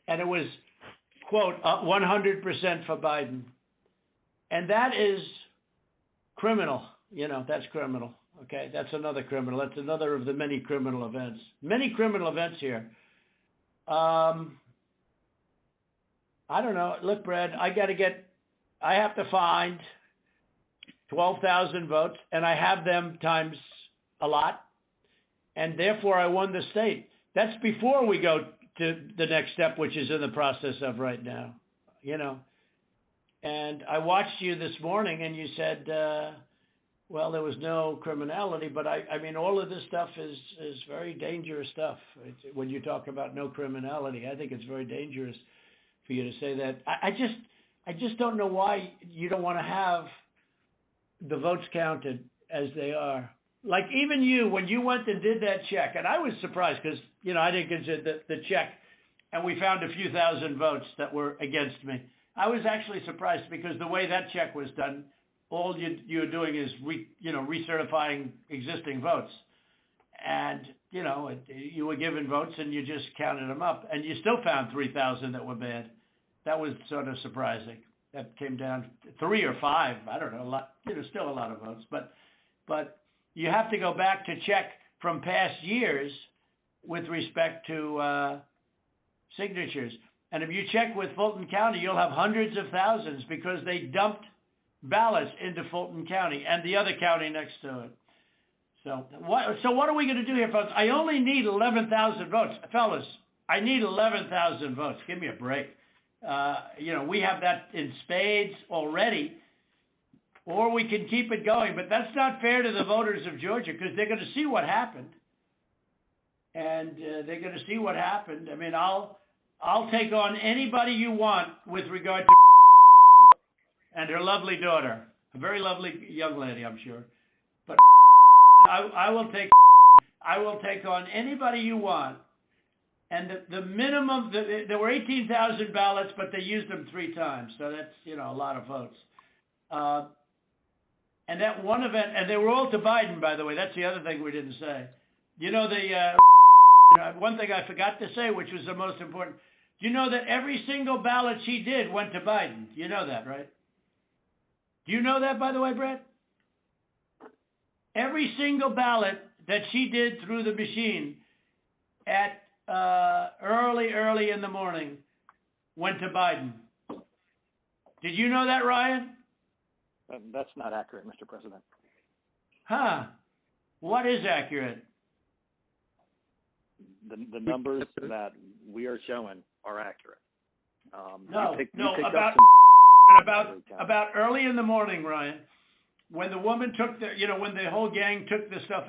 B: and it was quote 100% for Biden, and that is criminal. That's criminal. Okay, that's another criminal. That's another of the many criminal events. Many criminal events here. I don't know. Look, Brad, I have to find 12,000 votes, and I have them times a lot, and therefore I won the state. That's before we go to the next step, which is in the process of right now, And I watched you this morning, and you said, well, there was no criminality, but all of this stuff is very dangerous stuff. When you talk about no criminality, I think it's very dangerous for you to say that. I just don't know why you don't want to have the votes counted as they are. Like even you, when you went and did that check, and I was surprised because, I didn't consider the check, and we found a few thousand votes that were against me. I was actually surprised because the way that check was done, all you're doing is recertifying existing votes. And, you were given votes and you just counted them up, and you still found 3,000 that were bad. That was sort of surprising. That came down to 3 or 5. I don't know, a lot. Still a lot of votes. But you have to go back to check from past years with respect to signatures. And if you check with Fulton County, you'll have hundreds of thousands because they dumped ballots into Fulton County and the other county next to it. So what are we going to do here, folks? I only need 11,000 votes. Fellas, I need 11,000 votes. Give me a break. We have that in spades already, or we can keep it going. But that's not fair to the voters of Georgia because they're going to see what happened. And they're going to see what happened. I'll take on anybody you want with regard to and her lovely daughter. A very lovely young lady, I'm sure. But I will take on anybody you want And the minimum, there were 18,000 ballots, but they used them 3 times. So that's, a lot of votes. And that one event, and they were all to Biden, by the way. That's the other thing we didn't say. One thing I forgot to say, which was the most important. Do you know that every single ballot she did went to Biden? You know that, right? Do you know that, by the way, Brett? Every single ballot that she did through the machine at early in the morning went to Biden. Did you know that, Ryan?
E: That's not accurate, Mr. President.
B: Huh. What is accurate?
E: The numbers that we are showing are accurate.
B: About early in the morning, Ryan, when the woman took when the whole gang took the stuff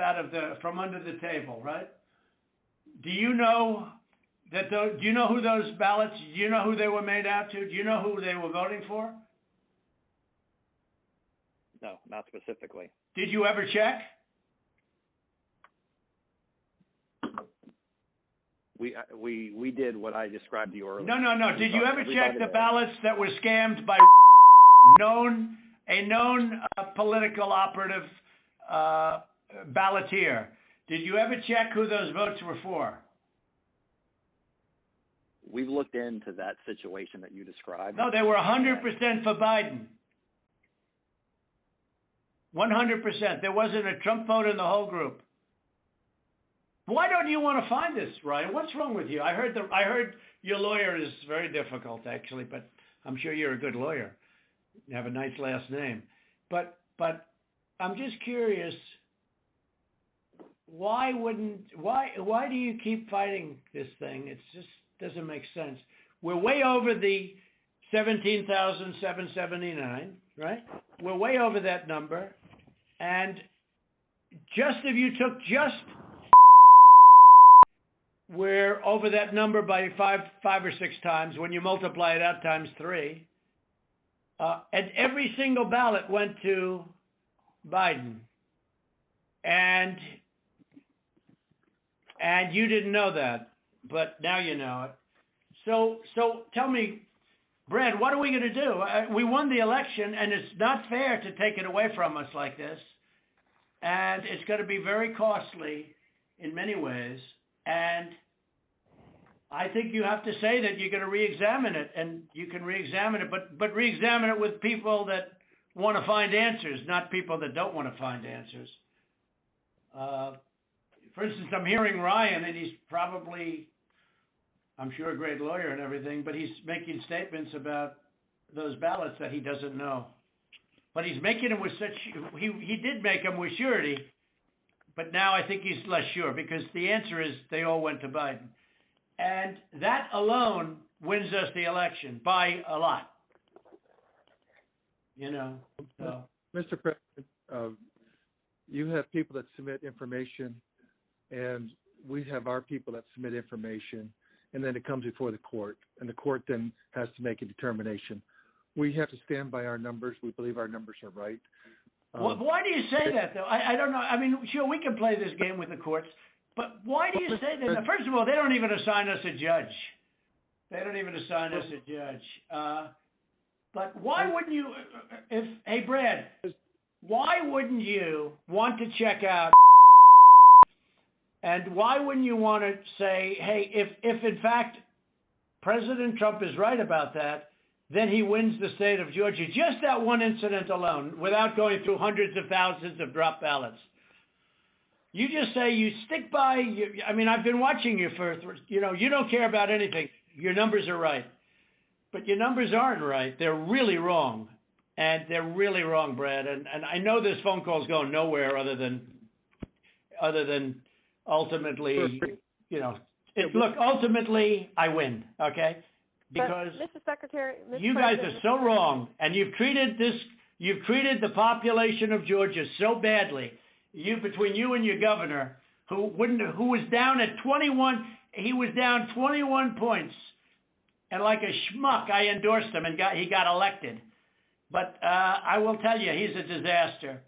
B: from under the table, right? Do you know do you know who those ballots? Do you know who they were made out to? Do you know who they were voting for?
E: No, not specifically.
B: Did you ever check?
E: We did what I described to you earlier.
B: No. Did you ever check the ballots that were scammed by a known political operative balloteer? Did you ever check who those votes were for?
E: We've looked into that situation that you described.
B: No, they were 100% for Biden. 100%. There wasn't a Trump vote in the whole group. Why don't you want to find this, Ryan? What's wrong with you? I heard your lawyer is very difficult, actually, but I'm sure you're a good lawyer. You have a nice last name. But I'm just curious. Why do you keep fighting this thing? It just doesn't make sense. We're way over the 17,779, right? We're way over that number. And if you took we're over that number by five or 6 times. When you multiply it out times 3. And every single ballot went to Biden. And you didn't know that, but now you know it. So tell me, Brad, what are we going to do? We won the election, and it's not fair to take it away from us like this. And it's going to be very costly in many ways. And I think you have to say that you're going to re-examine it, and you can re-examine it, but re-examine it with people that want to find answers, not people that don't want to find answers. For instance, I'm hearing Ryan, and he's probably, I'm sure, a great lawyer and everything, but he's making statements about those ballots that he doesn't know. But he's making them with he did make them with surety, but now I think he's less sure, because the answer is they all went to Biden. And that alone wins us the election by a lot. So.
C: Mr. President, you have people that submit information, and we have our people that submit information, and then it comes before the court, and the court then has to make a determination. We have to stand by our numbers. We believe our numbers are right.
B: Why do you say that, though? I don't know. I mean, sure, we can play this game with the courts, but why do you say that? Now, first of all, they don't even assign us a judge. But why wouldn't you, hey, Brad, why wouldn't you want to check out, and why wouldn't you want to say, hey, if in fact President Trump is right about that, then he wins the state of Georgia. Just that one incident alone, without going through hundreds of thousands of drop ballots. You just say you stick by, I've been watching you you don't care about anything. Your numbers are right. But your numbers aren't right. They're really wrong. And they're really wrong, Brad. And I know this phone call is going nowhere other than ultimately, ultimately I win, okay? Because
D: Mr. Secretary,
B: you guys are so wrong, and you've treated the population of Georgia so badly. Between you and your governor, who was down at 21, he was down 21 points, and like a schmuck, I endorsed him, and he got elected. But I will tell you, he's a disaster,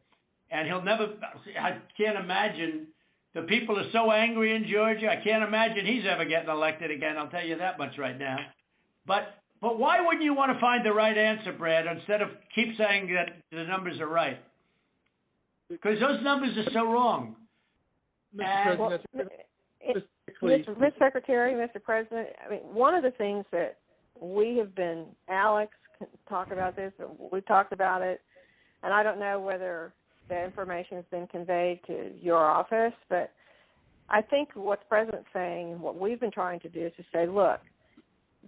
B: and he'll never. I can't imagine The people are so angry in Georgia. I can't imagine he's ever getting elected again. I'll tell you that much right now. But why wouldn't you want to find the right answer, Brad, instead of keep saying that the numbers are right? Because those numbers are so wrong.
C: Mr. President,
D: Mr. Secretary, Mr. President, I mean, one of the things that we have been, Alex can talk about this, we've talked about it, and I don't know whether the information has been conveyed to your office, but I think what the President's saying and what we've been trying to do is to say, look,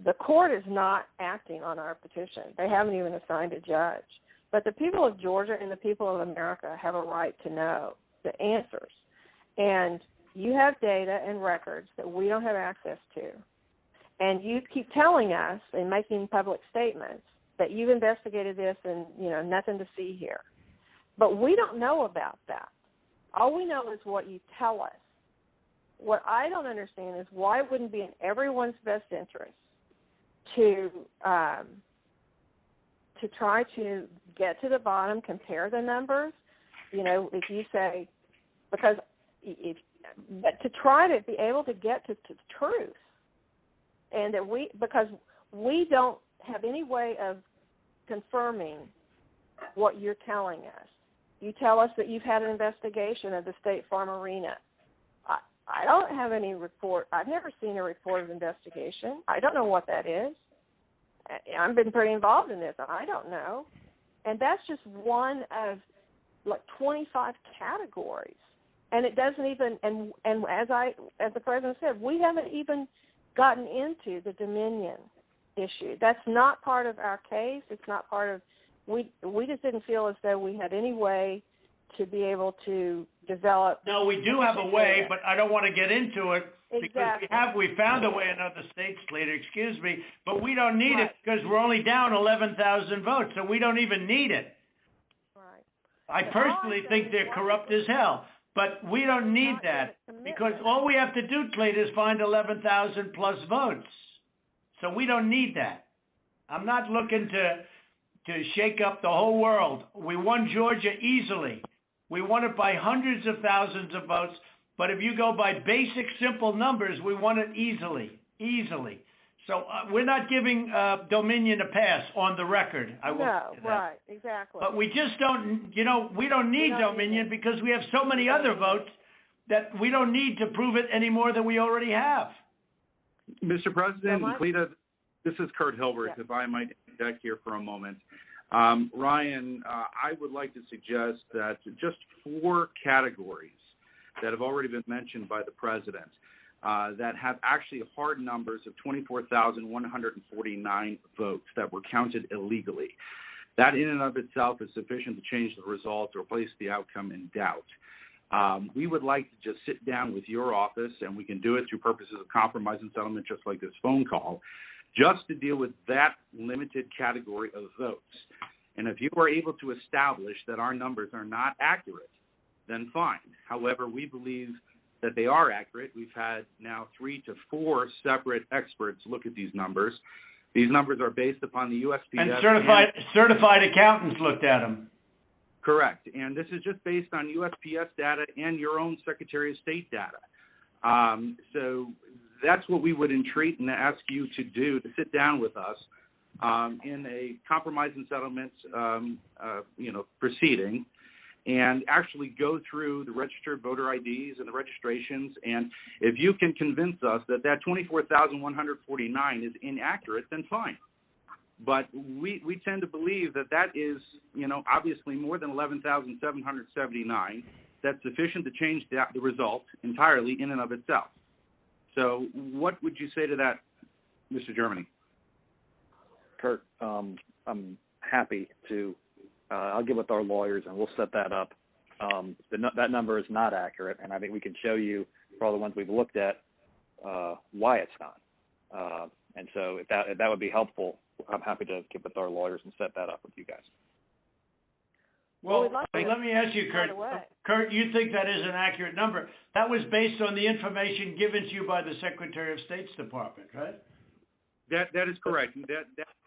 D: the court is not acting on our petition. They haven't even assigned a judge. But the people of Georgia and the people of America have a right to know the answers. And you have data and records that we don't have access to. And you keep telling us and making public statements that you've investigated this and, nothing to see here. But we don't know about that. All we know is what you tell us. What I don't understand is why it wouldn't be in everyone's best interest to try to get to the bottom, compare the numbers. If you say, but to try to be able to get to the truth, and that because we don't have any way of confirming what you're telling us. You tell us that you've had an investigation of the State Farm Arena. I don't have any report. I've never seen a report of investigation. I don't know what that is. I've been pretty involved in this. I don't know. And that's just one of 25 categories. And it doesn't even, and as the President said, we haven't even gotten into the Dominion issue. That's not part of our case. It's not part of, we just didn't feel as though we had any way to be able to develop.
B: No, we do have a way, but I don't want to get into it.
D: Exactly.
B: Because we found a way in other states, Slater, excuse me, but we don't need it because we're only down 11,000 votes, so we don't even need it.
D: Right.
B: I personally think they're corrupt as hell, but we don't need that because all we have to do, Slater, is find 11,000 plus votes. So we don't need that. I'm not looking to shake up the whole world. We won Georgia easily. We won it by hundreds of thousands of votes. But if you go by basic, simple numbers, we won it easily. So we're not giving Dominion a pass on the record.
D: Right, exactly.
B: But we just don't, we don't need Dominion because we have so many other votes that we don't need to prove it any more than we already have.
F: Mr. President, Cleta, this is Kurt Hilbert, if I might interject here for a moment. Ryan, I would like to suggest that just 4 categories that have already been mentioned by the President that have actually hard numbers of 24,149 votes that were counted illegally. That in and of itself is sufficient to change the result or place the outcome in doubt. We would like to just sit down with your office, and we can do it through purposes of compromise and settlement just like this phone call, just to deal with that limited category of votes. And if you are able to establish that our numbers are not accurate, then fine. However, we believe that they are accurate. We've had now 3 to 4 separate experts look at these numbers. These numbers are based upon the USPS.
B: And certified accountants looked at them.
F: Correct. And this is just based on USPS data and your own Secretary of State data. So that's what we would entreat and ask you to do, to sit down with us in a compromise and settlement proceeding, and actually go through the registered voter IDs and the registrations. And if you can convince us that 24,149 is inaccurate, then fine. But we tend to believe that is, obviously more than 11,779. That's sufficient to change the result entirely in and of itself. So what would you say to that, Mr. Germany?
E: Kurt, I'm happy to I'll get with our lawyers and we'll set that up. That number is not accurate, and I think we can show you for all the ones we've looked at why it's not. And so if that would be helpful, I'm happy to get with our lawyers and set that up with you guys.
B: Well, let me ask you, Kurt. Kurt, you think that is an accurate number? That was based on the information given to you by the Secretary of State's Department, right?
F: That is correct.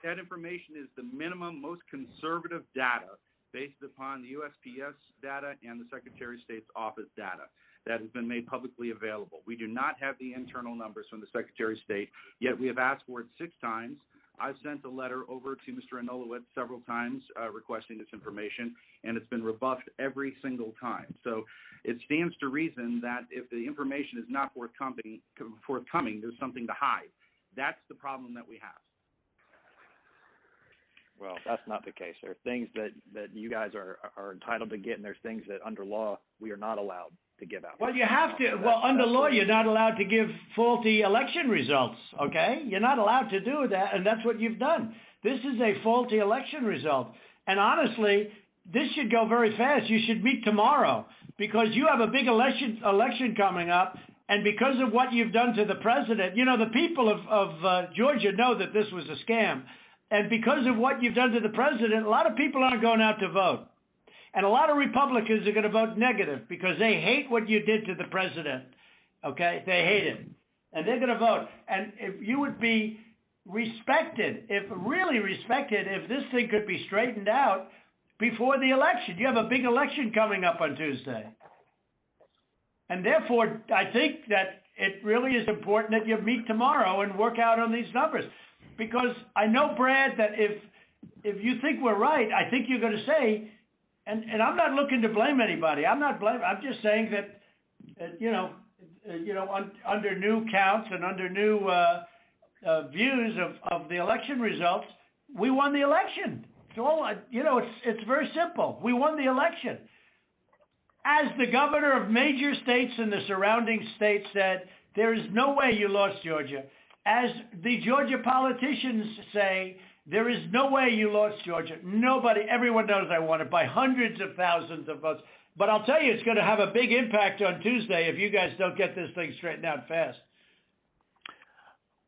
F: That information is the minimum, most conservative data based upon the USPS data and the Secretary of State's office data. that has been made publicly available. We do not have the internal numbers from the Secretary of State, yet we have asked for it 6 times. I've sent a letter over to Mr. Anulowicz several times requesting this information, and it's been rebuffed every single time. So it stands to reason that if the information is not forthcoming, there's something to hide. That's the problem that we have.
E: Well, that's not the case. There are things that you guys are entitled to get, and there's things that under law we are not allowed to give out.
B: Well, you have to. Well, under law, you're not allowed to give faulty election results, okay? You're not allowed to do that, and that's what you've done. This is a faulty election result. And honestly, this should go very fast. You should meet tomorrow because you have a big election coming up, and because of what you've done to the president, you know, the people of Georgia know that this was a scam. And because of what you've done to the president, a lot of people aren't going out to vote. And a lot of Republicans are going to vote negative because they hate what you did to the president. Okay? They hate it. And they're going to vote. And if you would be respected, really respected, if this thing could be straightened out before the election. You have a big election coming up on Tuesday. And therefore, I think that it really is important that you meet tomorrow and work out on these numbers. Because I know, Brad, that if you think we're right, I think you're going to say, and I'm not looking to blame anybody. I'm just saying that, under new counts and under new views of the election results, we won the election. It's all, it's very simple. We won the election. As the governor of major states and the surrounding states said, there is no way you lost Georgia. As the Georgia politicians say, there is no way you lost Georgia. Nobody, everyone knows I won it by hundreds of thousands of votes. But I'll tell you, it's going to have a big impact on Tuesday if you guys don't get this thing straightened out fast.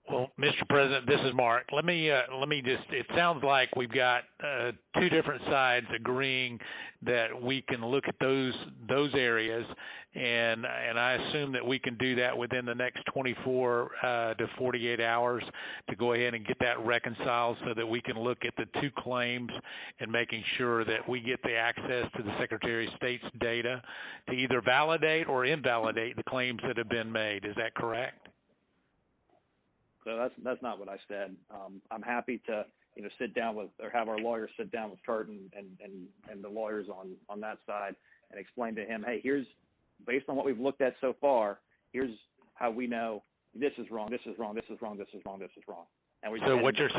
A: Well, Mr. President, this is Mark. Let me just, it sounds like we've got 2 different sides agreeing that we can look at those areas, and I assume that we can do that within the next 24 to 48 hours to go ahead and get that reconciled so that we can look at the 2 claims and making sure that we get the access to the Secretary of State's data to either validate or invalidate the claims that have been made. Is that correct?
E: So that's not what I said. I'm happy to sit down with, or have our lawyers sit down with Kurt and the lawyers on that side and explain to him, hey, here's, based on what we've looked at so far, here's how we know this is wrong, this is wrong, this is wrong, this is wrong, this is wrong. And
A: so what you're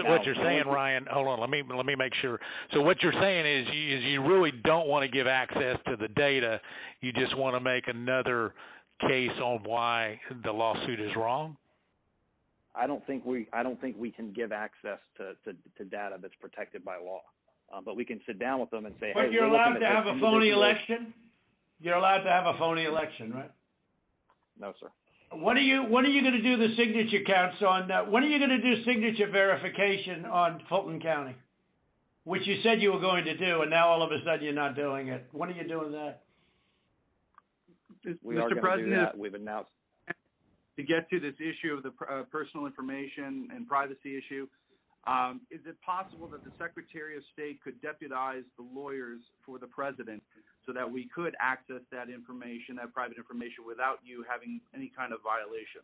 A: saying, Ryan, hold on, let me make sure. So what you're saying is you really don't want to give access to the data. You just want to make another case on why the lawsuit is wrong?
E: I don't think we can give access to data that's protected by law, but we can sit down with them and say,
B: but
E: hey,
B: you're allowed to have a phony election. You're allowed to have a phony election, right?
E: No, sir.
B: When are you going to do the signature counts on? When are you going to do signature verification on Fulton County, which you said you were going to do, and now all of a sudden you're not doing it? When are you doing that?
E: We are going to do that. We've announced.
F: To get to this issue of the personal information and privacy issue, is it possible that the Secretary of State could deputize the lawyers for the president so that we could access that information, that private information, without you having any kind of violation?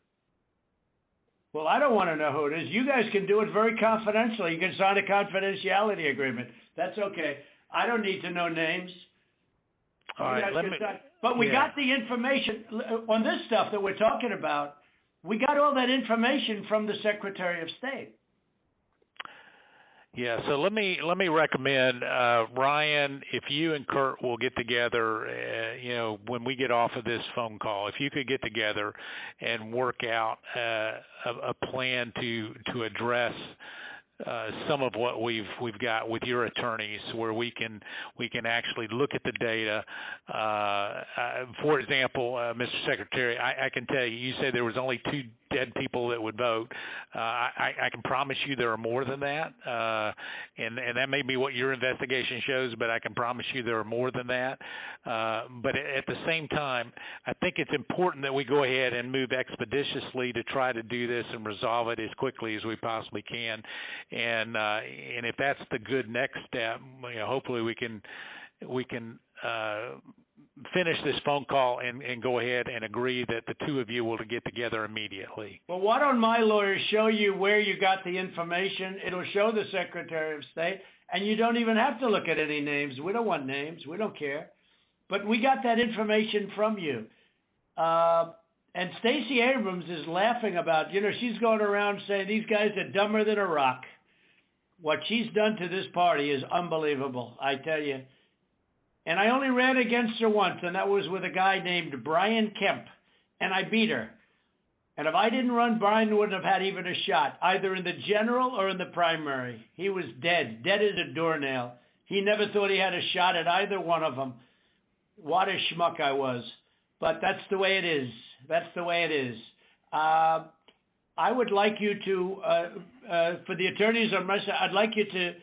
B: Well, I don't want to know who it is. You guys can do it very confidentially. You can sign a confidentiality agreement. That's okay. I don't need to know names.
A: All right,
B: but we got the information on this stuff that we're talking about. We got all that information from the Secretary of State.
A: Yeah, so let me recommend, Ryan, if you and Kurt will get together, when we get off of this phone call, if you could get together and work out a plan to address some of what we've got with your attorneys, where we can actually look at the data. For example, Mr. Secretary, I can tell you, you said there was only 2 dead people that would vote. I can promise you there are more than that, and that may be what your investigation shows, but I can promise you there are more than that. But at the same time, I think it's important that we go ahead and move expeditiously to try to do this and resolve it as quickly as we possibly can. And if that's the good next step, hopefully we can finish this phone call and go ahead and agree that the two of you will get together immediately.
B: Well, why don't my lawyers show you where you got the information? It'll show the Secretary of State, and you don't even have to look at any names. We don't want names. We don't care. But we got that information from you. And Stacey Abrams is laughing about, she's going around saying these guys are dumber than a rock. What she's done to this party is unbelievable, I tell you. And I only ran against her once, and that was with a guy named Brian Kemp, and I beat her. And if I didn't run, Brian wouldn't have had even a shot, either in the general or in the primary. He was dead as a doornail. He never thought he had a shot at either one of them. What a schmuck I was. But that's the way it is. That's the way it is. I would like you to, for the attorneys on my side, I'd like you to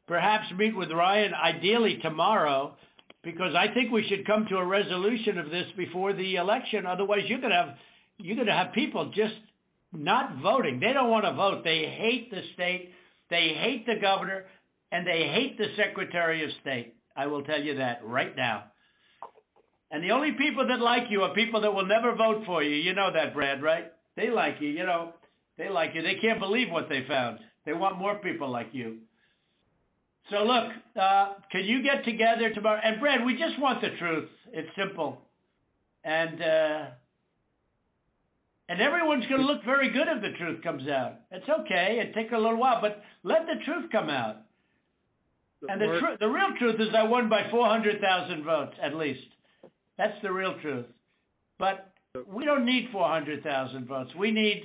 B: perhaps meet with Ryan, ideally tomorrow, because I think we should come to a resolution of this before the election. Otherwise, you're going to have people just not voting. They don't want to vote. They hate the state. They hate the governor, and they hate the Secretary of State. I will tell you that right now. And the only people that like you are people that will never vote for you. You know that, Brad, right? They like you, They like you. They can't believe what they found. They want more people like you. So look, can you get together tomorrow? And Brad, we just want the truth. It's simple. And everyone's going to look very good if the truth comes out. It's okay. It takes a little while, but let the truth come out. And the real truth is I won by 400,000 votes, at least. That's the real truth. But we don't need 400,000 votes. We need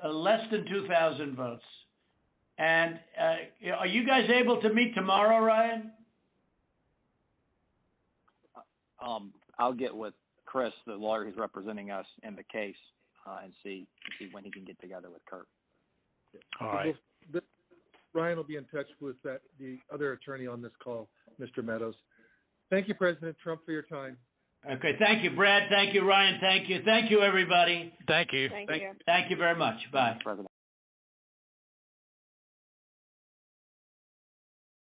B: less than 2,000 votes. And are you guys able to meet tomorrow, Ryan?
E: I'll get with Chris, the lawyer who's representing us in the case, and see when he can get together with Kurt.
A: All right.
C: Ryan will be in touch with the other attorney on this call, Mr. Meadows. Thank you, President Trump, for your time.
B: Okay, thank you, Brad. Thank you, Ryan. Thank you. Thank you, everybody.
A: Thank you.
D: Thank you.
B: Thank you very much. Bye.
E: President.